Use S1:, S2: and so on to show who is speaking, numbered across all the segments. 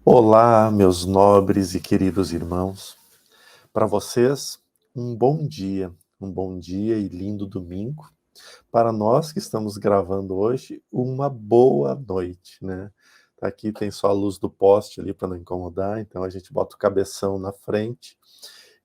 S1: Olá, meus nobres e queridos irmãos. Para vocês, um bom dia e lindo domingo. Para nós que estamos gravando hoje, uma boa noite, né? Aqui tem só a luz do poste ali para não incomodar, então a gente bota o cabeção na frente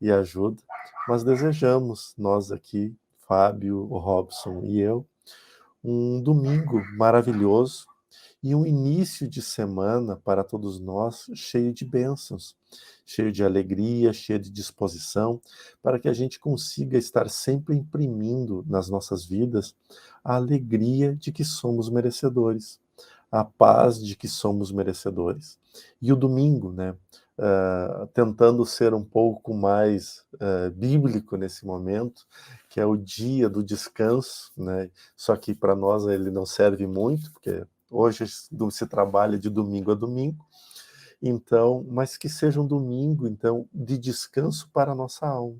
S1: e ajuda. Mas desejamos, nós aqui, Fábio, o Robson e eu, um domingo maravilhoso e um início de semana para todos nós cheio de bênçãos, cheio de alegria, cheio de disposição, para que a gente consiga estar sempre imprimindo nas nossas vidas a alegria de que somos merecedores, a paz de que somos merecedores. E o domingo, né? Tentando ser um pouco mais bíblico nesse momento, que é o dia do descanso, né? Só que para nós ele não serve muito, porque hoje se trabalha de domingo a domingo, então, mas que seja um domingo, então, de descanso para a nossa alma,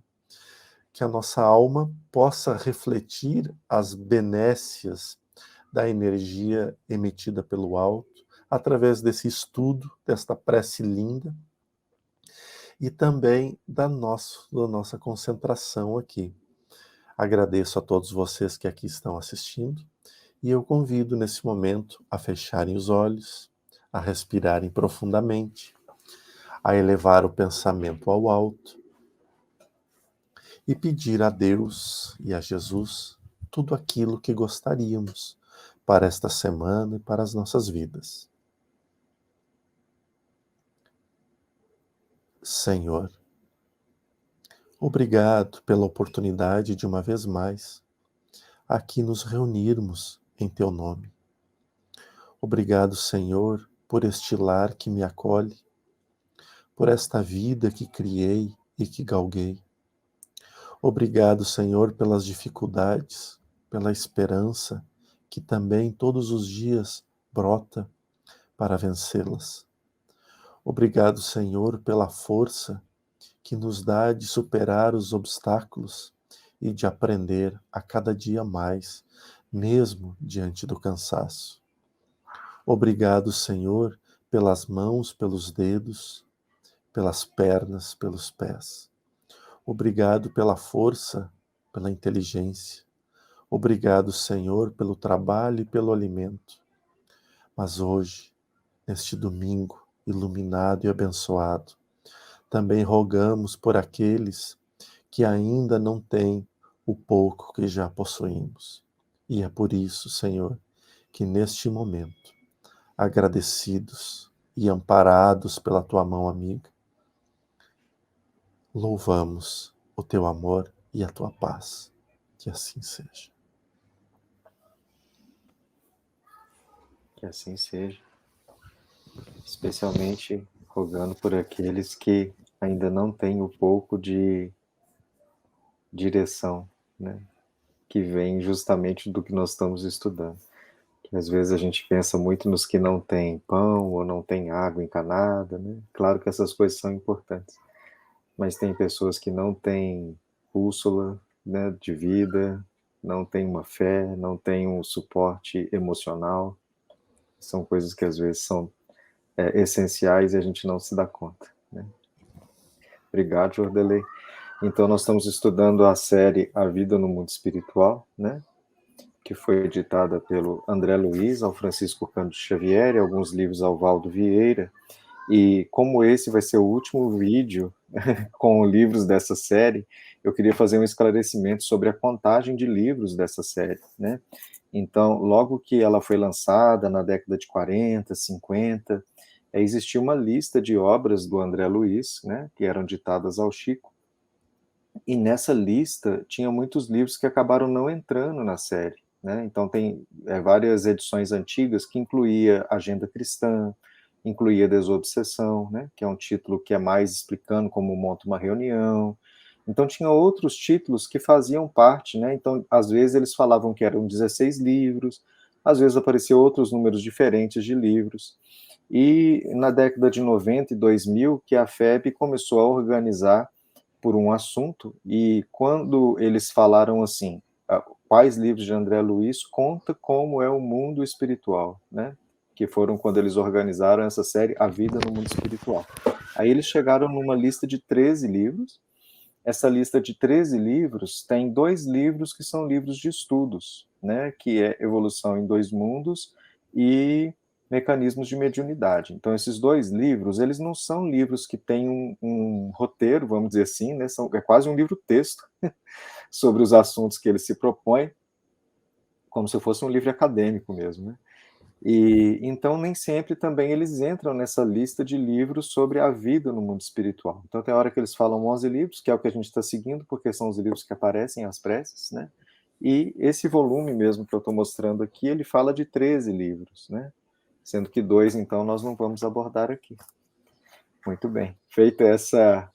S1: que a nossa alma possa refletir as benécias da energia emitida pelo alto, através desse estudo, desta prece linda, e também da nossa concentração aqui. Agradeço a todos vocês que aqui estão assistindo, e eu convido nesse momento a fecharem os olhos, a respirarem profundamente, a elevar o pensamento ao alto e pedir a Deus e a Jesus tudo aquilo que gostaríamos para esta semana e para as nossas vidas. Senhor, obrigado pela oportunidade de uma vez mais aqui nos reunirmos em Teu nome. Obrigado, Senhor, por este lar que me acolhe, por esta vida que criei e que galguei. Obrigado, Senhor, pelas dificuldades, pela esperança que também todos os dias brota para vencê-las. Obrigado, Senhor, pela força que nos dá de superar os obstáculos e de aprender a cada dia mais, mesmo diante do cansaço. Obrigado, Senhor, pelas mãos, pelos dedos, pelas pernas, pelos pés. Obrigado pela força, pela inteligência. Obrigado, Senhor, pelo trabalho e pelo alimento. Mas hoje, neste domingo iluminado e abençoado, também rogamos por aqueles que ainda não têm o pouco que já possuímos. E é por isso, Senhor, que neste momento, agradecidos e amparados pela Tua mão amiga, louvamos o Teu amor e a Tua paz. Que assim seja.
S2: Que assim seja, especialmente rogando por aqueles que ainda não têm o pouco de direção, né? Que vem justamente do que nós estamos estudando. Que às vezes a gente pensa muito nos que não têm pão ou não têm água encanada, né? Claro que essas coisas são importantes, mas tem pessoas que não têm bússola, né, de vida, não têm uma fé, não têm um suporte emocional. São coisas que às vezes são essenciais e a gente não se dá conta, né? Obrigado, Jordelei. Então, nós estamos estudando a série A Vida no Mundo Espiritual, né? Que foi editada pelo André Luiz, ao Francisco Cândido Xavier, e alguns livros ao Valdo Vieira. E como esse vai ser o último vídeo com livros dessa série, eu queria fazer um esclarecimento sobre a contagem de livros dessa série, né? Então, logo que ela foi lançada, na década de 40, 50, existia uma lista de obras do André Luiz, né, que eram ditadas ao Chico, e nessa lista tinha muitos livros que acabaram não entrando na série, né? Então tem várias edições antigas que incluía Agenda Cristã, incluía Desobsessão, né, que é um título que é mais explicando como monta uma reunião. Então tinha outros títulos que faziam parte, né? Então às vezes eles falavam que eram 16 livros, às vezes apareciam outros números diferentes de livros. E na década de 90 e 2000 que a FEB começou a organizar por um assunto, e quando eles falaram assim, quais livros de André Luiz conta como é o mundo espiritual, né? que foram quando eles organizaram essa série A Vida no Mundo Espiritual. Aí eles chegaram numa lista de 13 livros. Essa lista de 13 livros tem 2 livros que são livros de estudos, né, que é Evolução em Dois Mundos e Mecanismos de Mediunidade. Então, esses 2 livros, eles não são livros que têm um roteiro, vamos dizer assim, né, é quase um livro-texto sobre os assuntos que ele se propõe, como se fosse um livro acadêmico mesmo, né? E então nem sempre também eles entram nessa lista de livros sobre a vida no mundo espiritual. Então tem hora que eles falam 11 livros, que é o que a gente está seguindo, porque são os livros que aparecem às preces, né? E esse volume mesmo que eu estou mostrando aqui, ele fala de 13 livros, né? Sendo que 2, então, nós não vamos abordar aqui. Muito bem. Feita essa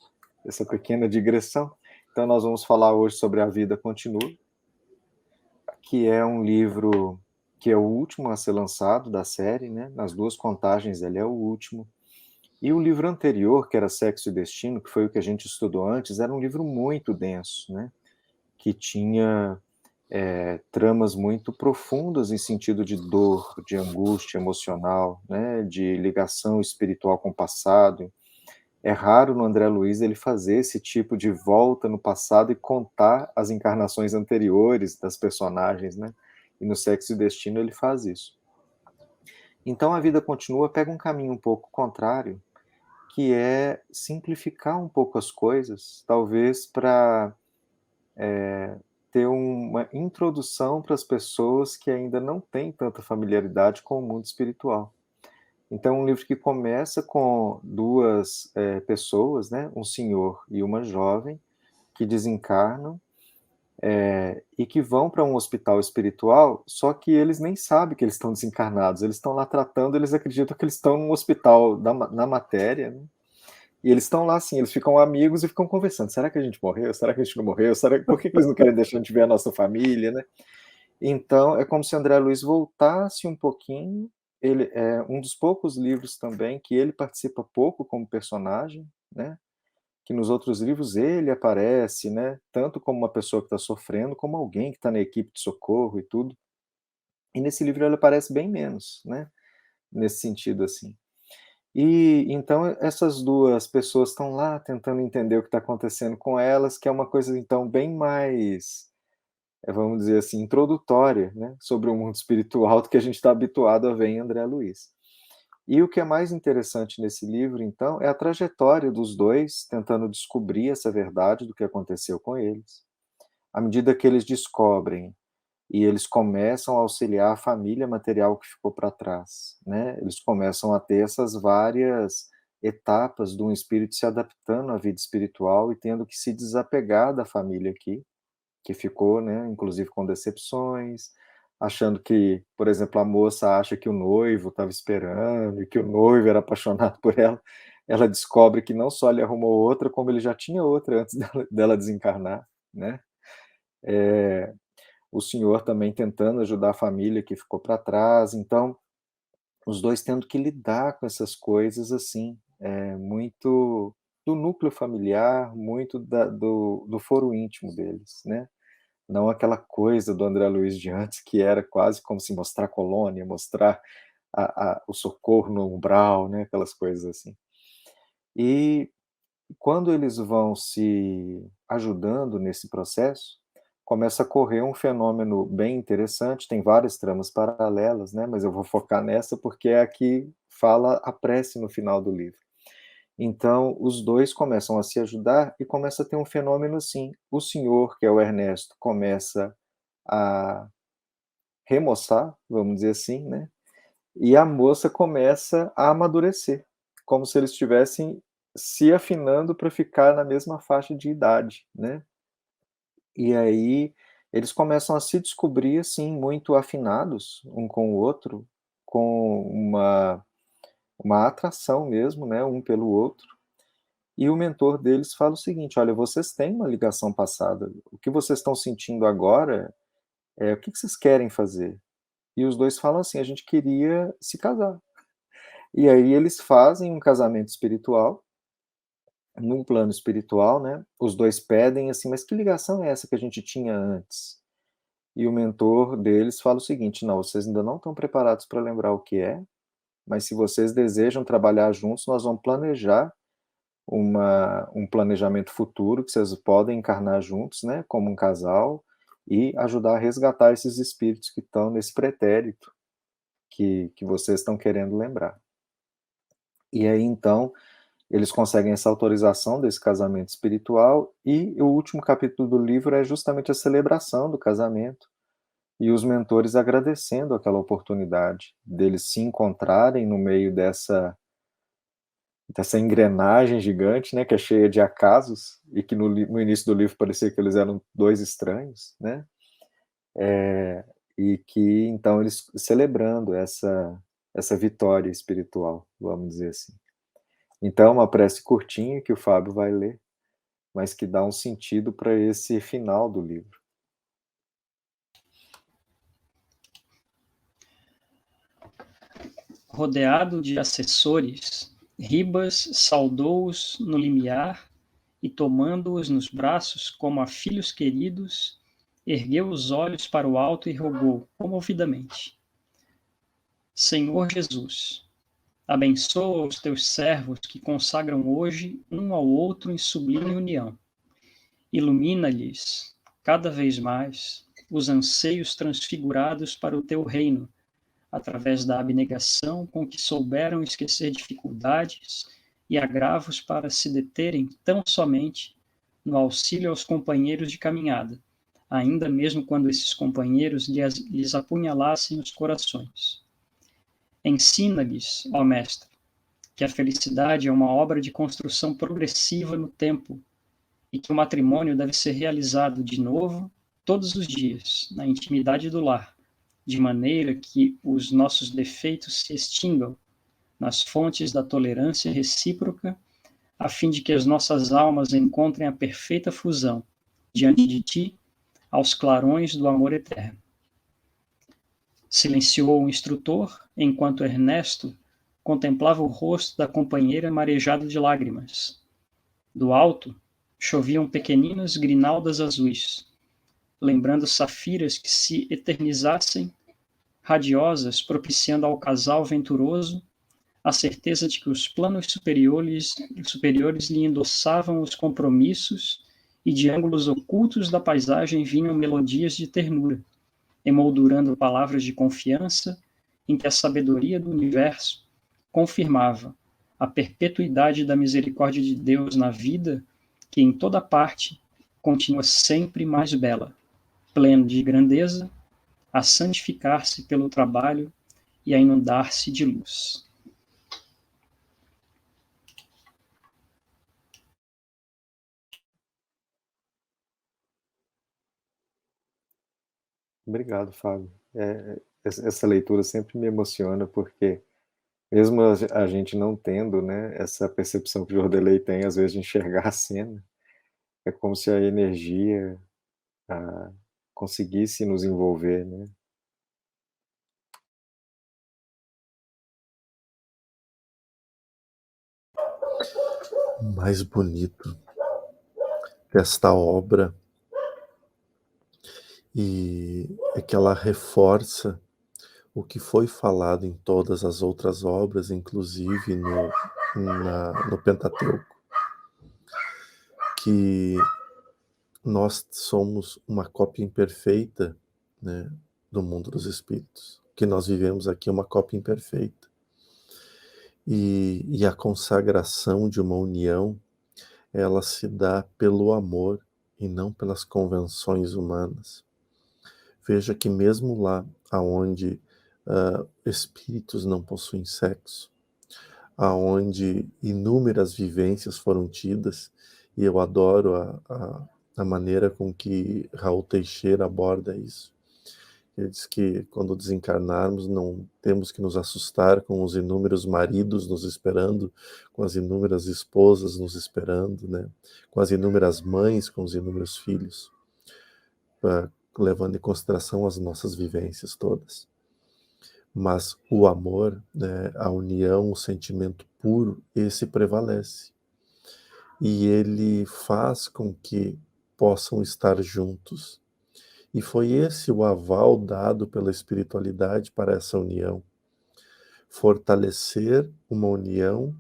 S2: pequena digressão, então nós vamos falar hoje sobre A Vida Continua, que é um livro que é o último a ser lançado da série, né? Nas 2 contagens ele é o último. E o livro anterior, que era Sexo e Destino, que foi o que a gente estudou antes, era um livro muito denso, né? Que tinha tramas muito profundas em sentido de dor, de angústia emocional, né? De ligação espiritual com o passado. É raro no André Luiz ele fazer esse tipo de volta no passado e contar as encarnações anteriores das personagens, né? E no Sexo e Destino ele faz isso. Então A Vida Continua pega um caminho um pouco contrário, que é simplificar um pouco as coisas, talvez para ter uma introdução para as pessoas que ainda não têm tanta familiaridade com o mundo espiritual. Então, é um livro que começa com 2 pessoas, né, um senhor e uma jovem, que desencarnam e que vão para um hospital espiritual, só que eles nem sabem que eles estão desencarnados, eles estão lá tratando, eles acreditam que eles estão num hospital na matéria, né? E eles estão lá assim, eles ficam amigos e ficam conversando, será que a gente morreu? Será que a gente não morreu? Por que eles não querem deixar a gente ver a nossa família, né? Então, é como se André Luiz voltasse um pouquinho, ele é um dos poucos livros também que ele participa pouco como personagem, né, que nos outros livros ele aparece, né, tanto como uma pessoa que está sofrendo, como alguém que está na equipe de socorro e tudo. E nesse livro ele aparece bem menos, né, nesse sentido assim. E então essas 2 pessoas estão lá tentando entender o que está acontecendo com elas, que é uma coisa então bem mais vamos dizer assim, introdutória, né, sobre o mundo espiritual do que a gente está habituado a ver em André Luiz. E o que é mais interessante nesse livro, então, é a trajetória dos 2 tentando descobrir essa verdade do que aconteceu com eles. À medida que eles descobrem e eles começam a auxiliar a família material que ficou para trás, né, eles começam a ter essas várias etapas de um espírito se adaptando à vida espiritual e tendo que se desapegar da família aqui, que ficou, né, inclusive com decepções, achando que, por exemplo, a moça acha que o noivo estava esperando e que o noivo era apaixonado por ela. Ela descobre que não só ele arrumou outra, como ele já tinha outra antes dela desencarnar, né? O senhor também tentando ajudar a família que ficou para trás. Então, os 2 tendo que lidar com essas coisas assim, muito do núcleo familiar, muito do foro íntimo deles, né? Não aquela coisa do André Luiz de antes, que era quase como se mostrar colônia, mostrar o socorro no umbral, né, aquelas coisas assim. E quando eles vão se ajudando nesse processo, começa a correr um fenômeno bem interessante, tem várias tramas paralelas, né, mas eu vou focar nessa porque é a que fala a prece no final do livro. Então, os 2 começam a se ajudar e começa a ter um fenômeno assim, o senhor, que é o Ernesto, começa a remoçar, vamos dizer assim, né, e a moça começa a amadurecer, como se eles estivessem se afinando para ficar na mesma faixa de idade, né. E aí, eles começam a se descobrir, assim, muito afinados um com o outro, com uma atração mesmo, né, um pelo outro. E o mentor deles fala o seguinte: "Olha, vocês têm uma ligação passada, o que vocês estão sentindo agora, o que vocês querem fazer?". E os 2 falam assim: "A gente queria se casar". E aí eles fazem um casamento espiritual, num plano espiritual, né, os 2 pedem assim: "Mas que ligação é essa que a gente tinha antes?". E o mentor deles fala o seguinte: "Não, vocês ainda não estão preparados para lembrar o que é, mas se vocês desejam trabalhar juntos, nós vamos planejar um planejamento futuro que vocês podem encarnar juntos, né, como um casal, e ajudar a resgatar esses espíritos que estão nesse pretérito que vocês estão querendo lembrar. E aí, então, eles conseguem essa autorização desse casamento espiritual, e o último capítulo do livro é justamente a celebração do casamento, e os mentores agradecendo aquela oportunidade deles se encontrarem no meio dessa engrenagem gigante, né, que é cheia de acasos, e que no início do livro parecia que eles eram dois estranhos, né, e que então eles celebrando essa vitória espiritual, vamos dizer assim. Então, uma prece curtinha que o Fábio vai ler, mas que dá um sentido para esse final do livro.
S3: Rodeado de assessores, Ribas saudou-os no limiar e, tomando-os nos braços como a filhos queridos, ergueu os olhos para o alto e rogou comovidamente: Senhor Jesus, abençoa os teus servos que consagram hoje um ao outro em sublime união. Ilumina-lhes cada vez mais os anseios transfigurados para o teu reino, através da abnegação com que souberam esquecer dificuldades e agravos para se deterem tão somente no auxílio aos companheiros de caminhada, ainda mesmo quando esses companheiros lhes apunhalassem os corações. Ensina-lhes, ó Mestre, que a felicidade é uma obra de construção progressiva no tempo e que o matrimônio deve ser realizado de novo todos os dias, na intimidade do lar, de maneira que os nossos defeitos se extingam nas fontes da tolerância recíproca, a fim de que as nossas almas encontrem a perfeita fusão, diante de ti, aos clarões do amor eterno. Silenciou o instrutor, enquanto Ernesto contemplava o rosto da companheira marejado de lágrimas. Do alto, choviam pequeninas grinaldas azuis, lembrando safiras que se eternizassem, radiosas, propiciando ao casal venturoso a certeza de que os planos superiores lhe endossavam os compromissos e de ângulos ocultos da paisagem vinham melodias de ternura, emoldurando palavras de confiança em que a sabedoria do universo confirmava a perpetuidade da misericórdia de Deus na vida, que em toda parte continua sempre mais bela, pleno de grandeza, a santificar-se pelo trabalho e a inundar-se de luz.
S2: Obrigado, Fábio. Essa leitura sempre me emociona, porque mesmo a gente não tendo, né, essa percepção que o Jordelei tem, às vezes, de enxergar a cena, é como se a energia conseguisse nos envolver, né?
S1: O mais bonito desta obra é que ela reforça o que foi falado em todas as outras obras, inclusive no Pentateuco, que nós somos uma cópia imperfeita, né, do mundo dos espíritos, que nós vivemos aqui uma cópia imperfeita. E a consagração de uma união, ela se dá pelo amor e não pelas convenções humanas. Veja que mesmo lá onde espíritos não possuem sexo, aonde inúmeras vivências foram tidas, e eu adoro a maneira com que Raul Teixeira aborda isso. Ele diz que quando desencarnarmos não temos que nos assustar com os inúmeros maridos nos esperando, com as inúmeras esposas nos esperando, né? Com as inúmeras mães, com os inúmeros filhos, levando em consideração as nossas vivências todas. Mas o amor, né, a união, o sentimento puro, esse prevalece. E ele faz com que possam estar juntos. E foi esse o aval dado pela espiritualidade para essa união. fortalecer uma união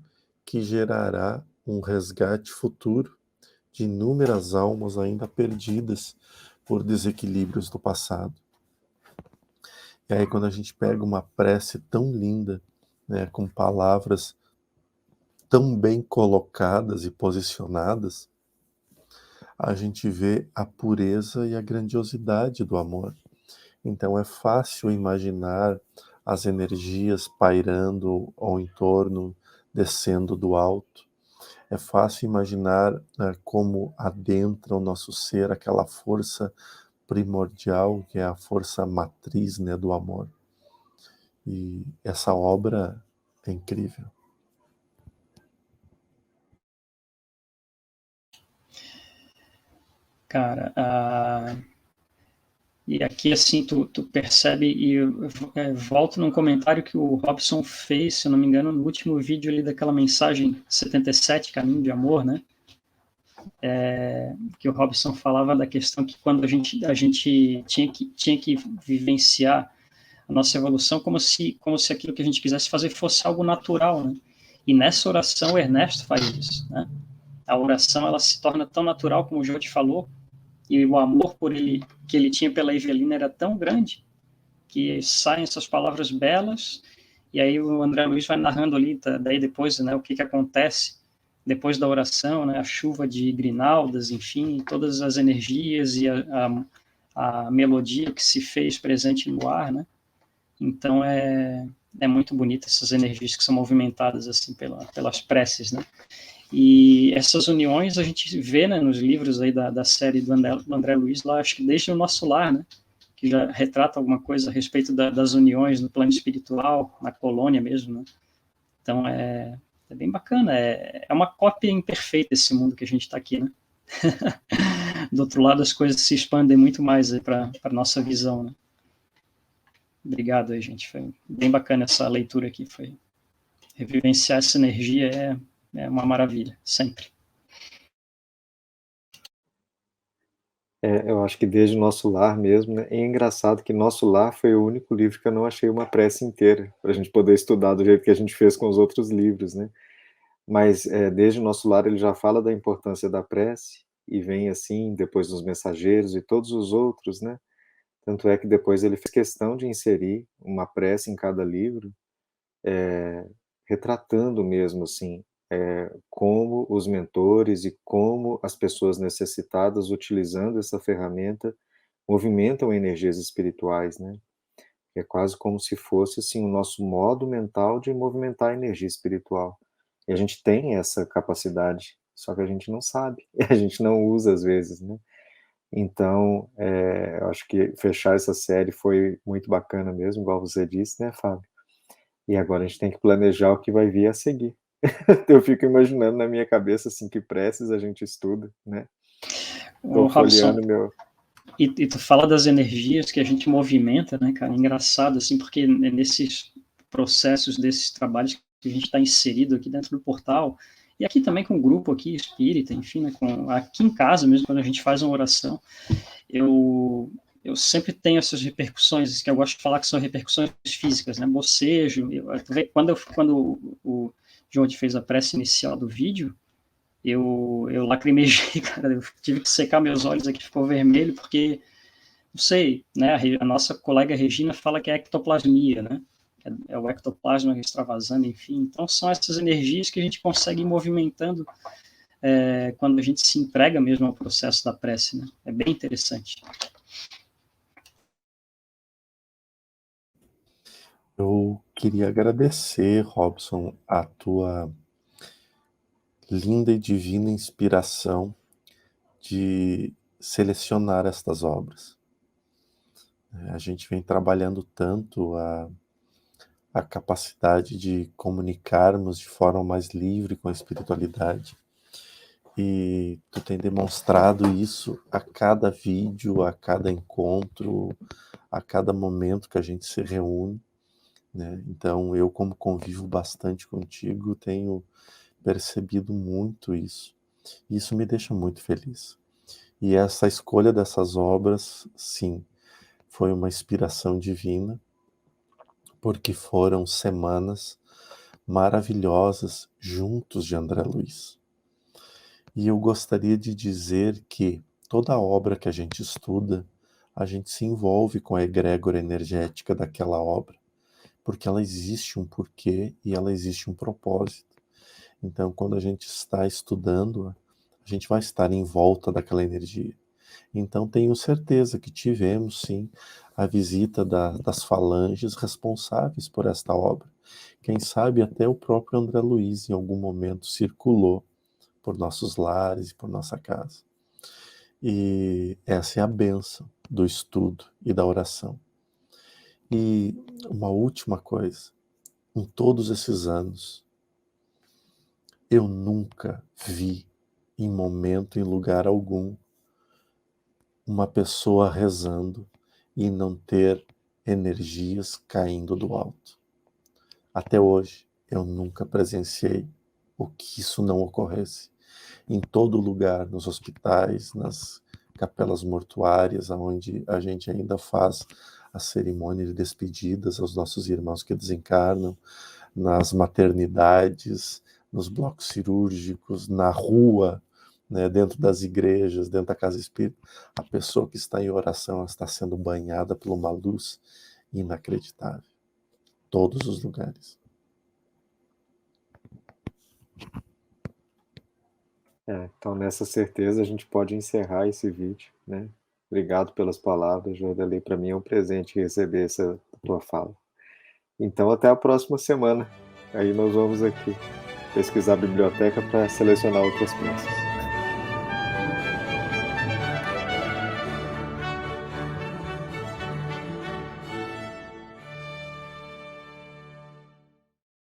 S1: que gerará um resgate futuro de inúmeras almas ainda perdidas por desequilíbrios do passado. E aí, quando a gente pega uma prece tão linda, né, com palavras tão bem colocadas e posicionadas, a gente vê a pureza e a grandiosidade do amor. Então é fácil imaginar as energias pairando ao entorno, descendo do alto. É fácil imaginar, né, como adentra o nosso ser aquela força primordial, que é a força matriz, né, do amor. E essa obra é incrível.
S3: Cara, e aqui, assim, tu percebe, e eu volto num comentário que o Robson fez, se eu não me engano, no último vídeo ali daquela mensagem 77, Caminho de Amor, né? Que o Robson falava da questão que quando a gente tinha que vivenciar a nossa evolução como se aquilo que a gente quisesse fazer fosse algo natural, né? E nessa oração o Ernesto faz isso, né? A oração, ela se torna tão natural, como o Jorge falou, e o amor por ele que ele tinha pela Evelina era tão grande que saem essas palavras belas, e aí o André Luiz vai narrando ali, daí depois, né, o que acontece depois da oração, né, a chuva de grinaldas, enfim, todas as energias e a melodia que se fez presente no ar, né? Então é muito bonito essas energias que são movimentadas assim pelas preces, né? E essas uniões a gente vê, né, nos livros aí da série do André Luiz, lá, acho que desde o Nosso Lar, né, que já retrata alguma coisa a respeito das uniões no plano espiritual, na colônia mesmo, né? Então é bem bacana, é uma cópia imperfeita esse mundo que a gente está aqui, né? Do outro lado as coisas se expandem muito mais para a nossa visão, né? Obrigado aí, gente, foi bem bacana essa leitura aqui, foi revivenciar essa energia é uma maravilha, sempre.
S2: Eu acho que desde Nosso Lar mesmo, né? É engraçado que Nosso Lar foi o único livro que eu não achei uma prece inteira, para a gente poder estudar do jeito que a gente fez com os outros livros, né? Mas desde Nosso Lar ele já fala da importância da prece, e vem assim, depois dos Mensageiros e todos os outros, né? Tanto é que depois ele fez questão de inserir uma prece em cada livro, retratando mesmo, assim, como os mentores e como as pessoas necessitadas, utilizando essa ferramenta, movimentam energias espirituais, né? É quase como se fosse, assim, o nosso modo mental de movimentar a energia espiritual. E a gente tem essa capacidade, só que a gente não sabe, a gente não usa às vezes, né? Então, eu acho que fechar essa série foi muito bacana mesmo, igual você disse, né, Fábio? E agora a gente tem que planejar o que vai vir a seguir. Eu fico imaginando na minha cabeça, assim, que preces a gente estuda, né?
S3: O
S2: Tô
S3: Robson,
S2: folheando meu...
S3: e tu fala das energias que a gente movimenta, né, cara? Engraçado, assim, porque nesses processos, desses trabalhos que a gente está inserido aqui dentro do portal, e aqui também com o grupo aqui espírita, enfim, né, aqui em casa mesmo, quando a gente faz uma oração, eu sempre tenho essas repercussões, que eu gosto de falar que são repercussões físicas, né? Bocejo. Quando o Jorge fez a prece inicial do vídeo, eu lacrimejei, cara. Eu tive que secar meus olhos aqui, ficou vermelho, porque, não sei, né? A nossa colega Regina fala que é ectoplasmia, né? É o ectoplasma extravasando, enfim. Então, são essas energias que a gente consegue ir movimentando quando a gente se entrega mesmo ao processo da prece, né? É bem interessante.
S1: Eu queria agradecer, Robson, a tua linda e divina inspiração de selecionar estas obras. A gente vem trabalhando tanto a capacidade de comunicarmos de forma mais livre com a espiritualidade, e tu tem demonstrado isso a cada vídeo, a cada encontro, a cada momento que a gente se reúne, né? Então eu, como convivo bastante contigo, tenho percebido muito isso. Isso me deixa muito feliz. E essa escolha dessas obras, sim, foi uma inspiração divina, porque foram semanas maravilhosas juntos de André Luiz. E eu gostaria de dizer que toda obra que a gente estuda, a gente se envolve com a egrégora energética daquela obra, porque ela existe um porquê e ela existe um propósito. Então, quando a gente está estudando, a gente vai estar em volta daquela energia. Então, tenho certeza que tivemos, sim, a visita das falanges responsáveis por esta obra. Quem sabe até o próprio André Luiz, em algum momento, circulou por nossos lares e por nossa casa. E essa é a bênção do estudo e da oração. E uma última coisa, em todos esses anos, eu nunca vi, em momento, em lugar algum, uma pessoa rezando e não ter energias caindo do alto. Até hoje, eu nunca presenciei o que isso não ocorresse. Em todo lugar, nos hospitais, nas capelas mortuárias, onde a gente ainda faz a cerimônia de despedidas aos nossos irmãos que desencarnam, nas maternidades, nos blocos cirúrgicos, na rua, né, dentro das igrejas, dentro da casa espírita, a pessoa que está em oração está sendo banhada por uma luz inacreditável. Todos os lugares.
S2: Então, nessa certeza, a gente pode encerrar esse vídeo, né? Obrigado pelas palavras, Jordalei. Para mim é um presente receber essa tua fala. Então, até a próxima semana. Aí nós vamos aqui pesquisar a biblioteca para selecionar outras peças.